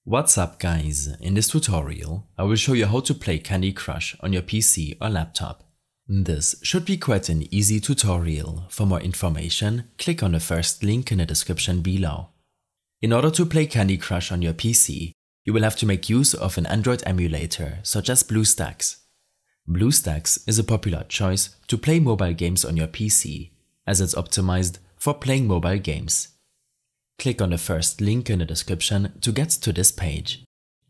What's up guys, in this tutorial I will show you how to play Candy Crush on your PC or laptop. This should be quite an easy tutorial. For more information, click on the first link in the description below. In order to play Candy Crush on your PC, you will have to make use of an Android emulator such as BlueStacks. BlueStacks is a popular choice to play mobile games on your PC, as it's optimized for playing mobile games. Click on the first link in the description to get to this page.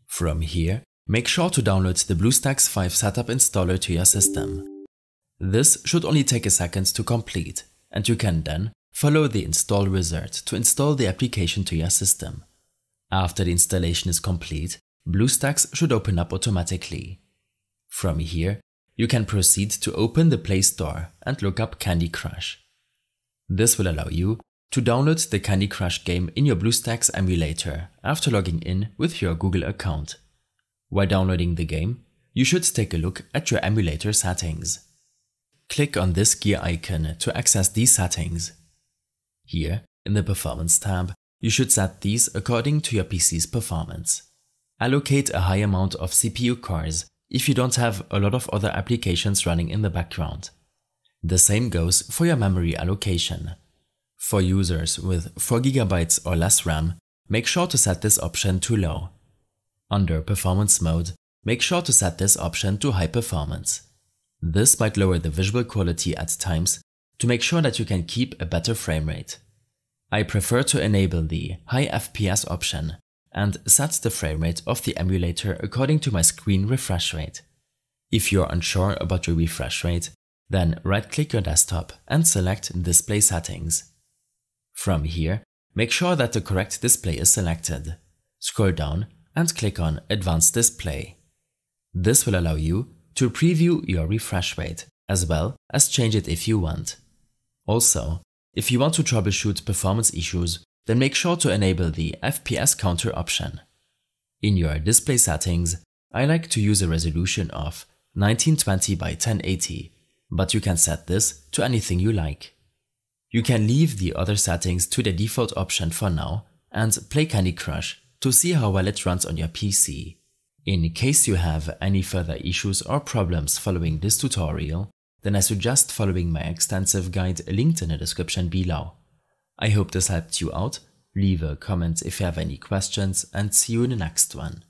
From here, make sure to download the BlueStacks 5 setup installer to your system. This should only take a second to complete, and you can then follow the install wizard to install the application to your system. After the installation is complete, BlueStacks should open up automatically. From here, you can proceed to open the Play Store and look up Candy Crush. This will allow you to download the Candy Crush game in your BlueStacks emulator after logging in with your Google account. While downloading the game, you should take a look at your emulator settings. Click on this gear icon to access these settings. Here, in the Performance tab, you should set these according to your PC's performance. Allocate a high amount of CPU cores if you don't have a lot of other applications running in the background. The same goes for your memory allocation. For users with 4GB or less RAM, make sure to set this option to low. Under Performance mode, make sure to set this option to high performance. This might lower the visual quality at times to make sure that you can keep a better frame rate. I prefer to enable the high FPS option and set the frame rate of the emulator according to my screen refresh rate. If you're unsure about your refresh rate, then right-click your desktop and select Display Settings. From here, make sure that the correct display is selected. Scroll down and click on Advanced Display. This will allow you to preview your refresh rate as well as change it if you want. Also, if you want to troubleshoot performance issues, then make sure to enable the FPS counter option. In your display settings, I like to use a resolution of 1920 by 1080, but you can set this to anything you like. You can leave the other settings to the default option for now and play Candy Crush to see how well it runs on your PC. In case you have any further issues or problems following this tutorial, then I suggest following my extensive guide linked in the description below. I hope this helped you out. Leave a comment if you have any questions and see you in the next one.